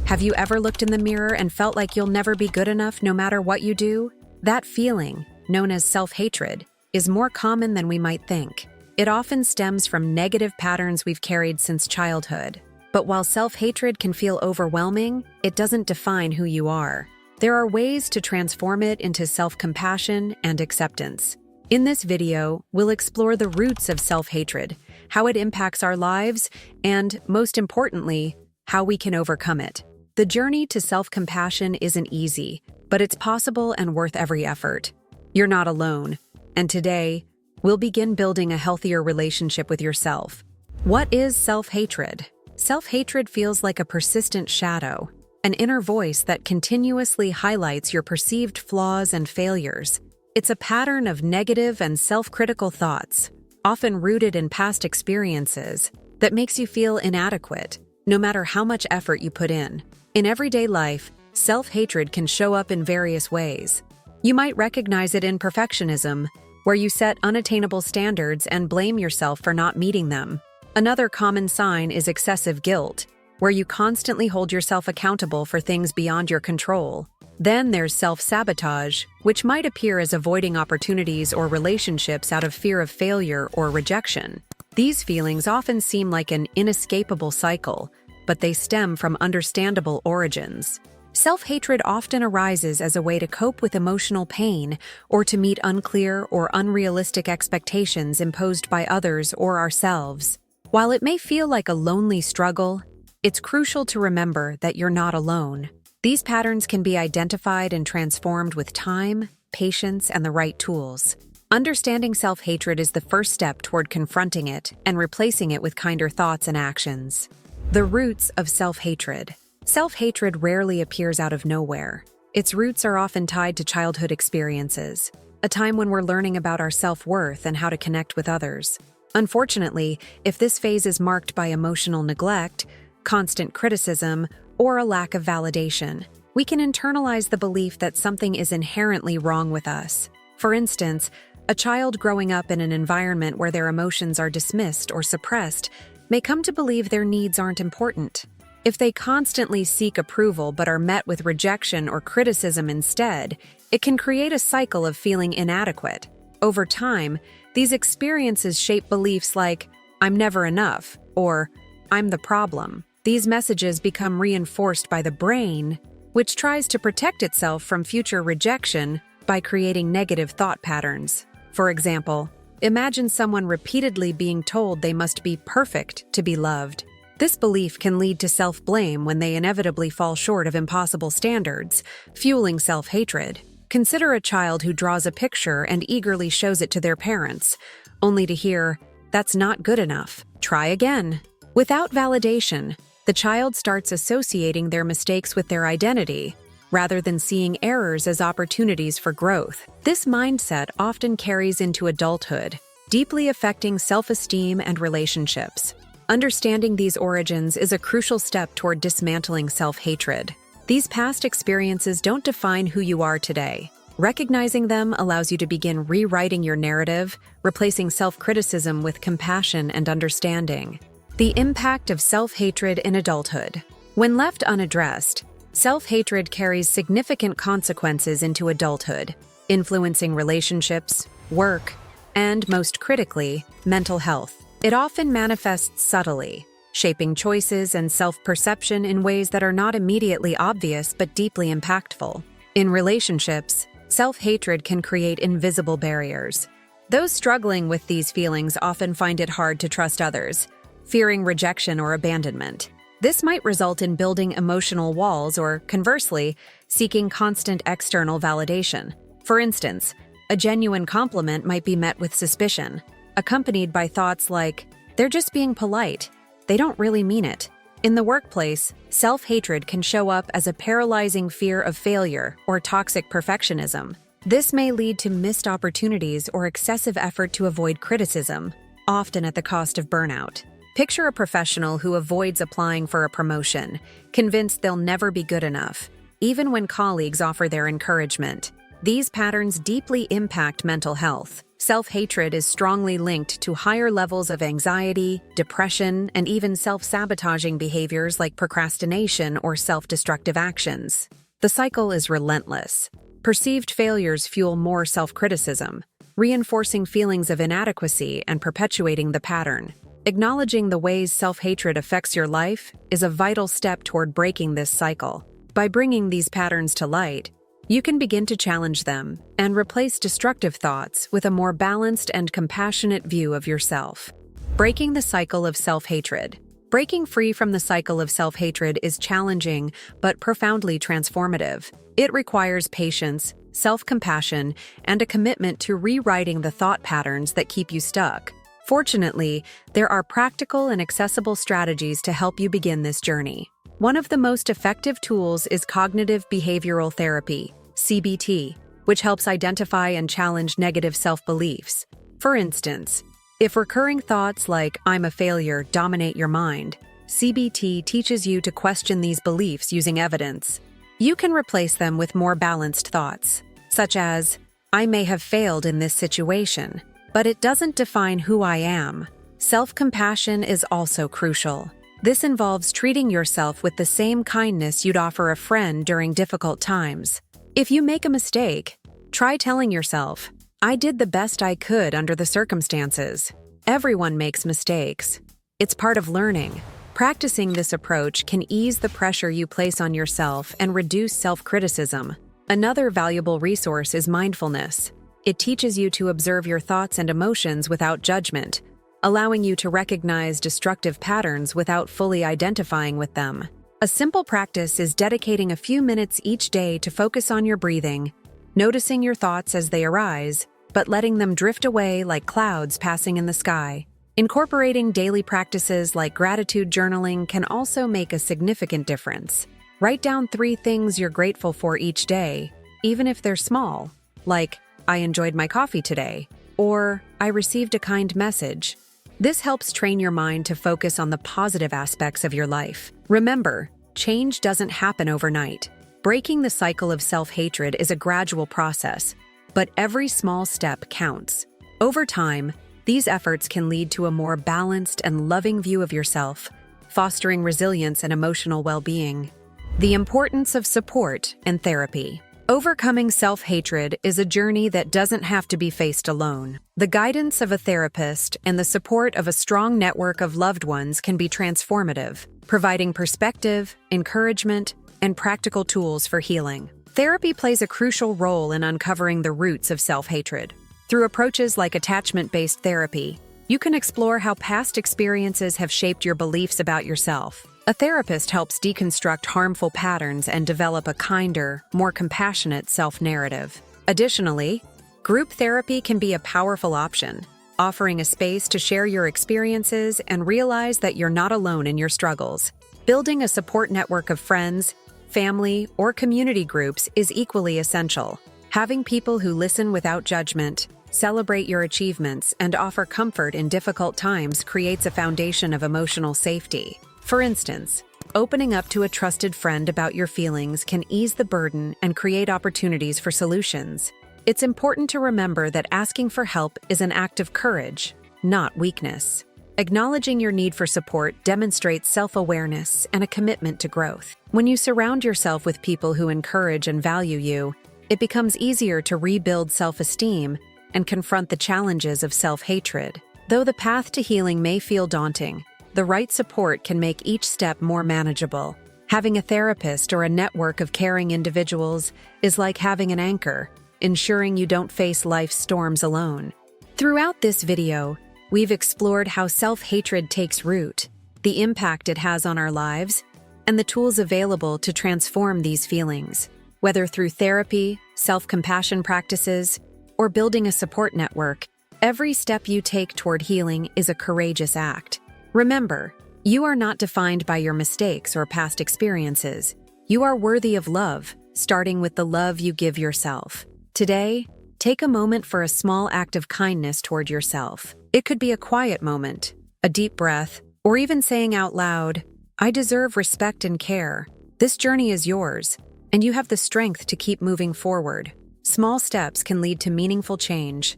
Have you ever looked in the mirror and felt like you'll never be good enough no matter what you do? That feeling, known as self-hatred, is more common than we might think. It often stems from negative patterns we've carried since childhood. But while self-hatred can feel overwhelming, it doesn't define who you are. There are ways to transform it into self-compassion and acceptance. In this video, we'll explore the roots of self-hatred, how it impacts our lives, and, most importantly, how we can overcome it. The journey to self-compassion isn't easy, but it's possible and worth every effort. You're not alone, and today, we'll begin building a healthier relationship with yourself. What is self-hatred? Self-hatred feels like a persistent shadow, an inner voice that continuously highlights your perceived flaws and failures. It's a pattern of negative and self-critical thoughts, often rooted in past experiences, that makes you feel inadequate, no matter how much effort you put in. In everyday life, self-hatred can show up in various ways. You might recognize it in perfectionism, where you set unattainable standards and blame yourself for not meeting them. Another common sign is excessive guilt, where you constantly hold yourself accountable for things beyond your control. Then there's self-sabotage, which might appear as avoiding opportunities or relationships out of fear of failure or rejection. These feelings often seem like an inescapable cycle, but they stem from understandable origins. Self-hatred often arises as a way to cope with emotional pain or to meet unclear or unrealistic expectations imposed by others or ourselves. While it may feel like a lonely struggle, it's crucial to remember that you're not alone. These patterns can be identified and transformed with time, patience, and the right tools. Understanding self-hatred is the first step toward confronting it and replacing it with kinder thoughts and actions. The roots of self-hatred. Self-hatred rarely appears out of nowhere. Its roots are often tied to childhood experiences, a time when we're learning about our self-worth and how to connect with others. Unfortunately, if this phase is marked by emotional neglect, constant criticism, or a lack of validation, we can internalize the belief that something is inherently wrong with us. For instance, a child growing up in an environment where their emotions are dismissed or suppressed may come to believe their needs aren't important. If they constantly seek approval but are met with rejection or criticism instead, it can create a cycle of feeling inadequate. Over time, these experiences shape beliefs like, "I'm never enough," or "I'm the problem." These messages become reinforced by the brain, which tries to protect itself from future rejection by creating negative thought patterns. For example, imagine someone repeatedly being told they must be perfect to be loved. This belief can lead to self-blame when they inevitably fall short of impossible standards, fueling self-hatred. Consider a child who draws a picture and eagerly shows it to their parents, only to hear, "That's not good enough. Try again." Without validation, the child starts associating their mistakes with their identity, rather than seeing errors as opportunities for growth. This mindset often carries into adulthood, deeply affecting self-esteem and relationships. Understanding these origins is a crucial step toward dismantling self-hatred. These past experiences don't define who you are today. Recognizing them allows you to begin rewriting your narrative, replacing self-criticism with compassion and understanding. The impact of self-hatred in adulthood. When left unaddressed, self-hatred carries significant consequences into adulthood, influencing relationships, work, and, most critically, mental health. It often manifests subtly, shaping choices and self-perception in ways that are not immediately obvious but deeply impactful. In relationships, self-hatred can create invisible barriers. Those struggling with these feelings often find it hard to trust others, fearing rejection or abandonment. This might result in building emotional walls or, conversely, seeking constant external validation. For instance, a genuine compliment might be met with suspicion, accompanied by thoughts like, "They're just being polite. They don't really mean it." In the workplace, self-hatred can show up as a paralyzing fear of failure or toxic perfectionism. This may lead to missed opportunities or excessive effort to avoid criticism, often at the cost of burnout. Picture a professional who avoids applying for a promotion, convinced they'll never be good enough, even when colleagues offer their encouragement. These patterns deeply impact mental health. Self-hatred is strongly linked to higher levels of anxiety, depression, and even self-sabotaging behaviors like procrastination or self-destructive actions. The cycle is relentless. Perceived failures fuel more self-criticism, reinforcing feelings of inadequacy and perpetuating the pattern. Acknowledging the ways self-hatred affects your life is a vital step toward breaking this cycle. By bringing these patterns to light, you can begin to challenge them and replace destructive thoughts with a more balanced and compassionate view of yourself. Breaking the cycle of self-hatred. Breaking free from the cycle of self-hatred is challenging but profoundly transformative. It requires patience, self-compassion, and a commitment to rewriting the thought patterns that keep you stuck. Fortunately, there are practical and accessible strategies to help you begin this journey. One of the most effective tools is cognitive behavioral therapy, CBT, which helps identify and challenge negative self-beliefs. For instance, if recurring thoughts like "I'm a failure" dominate your mind, CBT teaches you to question these beliefs using evidence. You can replace them with more balanced thoughts, such as, "I may have failed in this situation, but it doesn't define who I am." Self-compassion is also crucial. This involves treating yourself with the same kindness you'd offer a friend during difficult times. If you make a mistake, try telling yourself, "I did the best I could under the circumstances." Everyone makes mistakes. It's part of learning. Practicing this approach can ease the pressure you place on yourself and reduce self-criticism. Another valuable resource is mindfulness. It teaches you to observe your thoughts and emotions without judgment, allowing you to recognize destructive patterns without fully identifying with them. A simple practice is dedicating a few minutes each day to focus on your breathing, noticing your thoughts as they arise, but letting them drift away like clouds passing in the sky. Incorporating daily practices like gratitude journaling can also make a significant difference. Write down 3 things you're grateful for each day, even if they're small, like, "I enjoyed my coffee today," or "I received a kind message." This helps train your mind to focus on the positive aspects of your life. Remember, change doesn't happen overnight. Breaking the cycle of self-hatred is a gradual process, but every small step counts. Over time, these efforts can lead to a more balanced and loving view of yourself, fostering resilience and emotional well-being. The importance of support and therapy. Overcoming self-hatred is a journey that doesn't have to be faced alone. The guidance of a therapist and the support of a strong network of loved ones can be transformative, providing perspective, encouragement, and practical tools for healing. Therapy plays a crucial role in uncovering the roots of self-hatred. Through approaches like attachment-based therapy, you can explore how past experiences have shaped your beliefs about yourself. A therapist helps deconstruct harmful patterns and develop a kinder, more compassionate self-narrative. Additionally, group therapy can be a powerful option, offering a space to share your experiences and realize that you're not alone in your struggles. Building a support network of friends, family, or community groups is equally essential. Having people who listen without judgment, celebrate your achievements, and offer comfort in difficult times creates a foundation of emotional safety. For instance, opening up to a trusted friend about your feelings can ease the burden and create opportunities for solutions. It's important to remember that asking for help is an act of courage, not weakness. Acknowledging your need for support demonstrates self-awareness and a commitment to growth. When you surround yourself with people who encourage and value you, it becomes easier to rebuild self-esteem and confront the challenges of self-hatred. Though the path to healing may feel daunting, the right support can make each step more manageable. Having a therapist or a network of caring individuals is like having an anchor, ensuring you don't face life's storms alone. Throughout this video, we've explored how self-hatred takes root, the impact it has on our lives, and the tools available to transform these feelings. Whether through therapy, self-compassion practices, or building a support network, every step you take toward healing is a courageous act. Remember, you are not defined by your mistakes or past experiences. You are worthy of love, starting with the love you give yourself. Today, take a moment for a small act of kindness toward yourself. It could be a quiet moment, a deep breath, or even saying out loud, "I deserve respect and care." This journey is yours, and you have the strength to keep moving forward. Small steps can lead to meaningful change.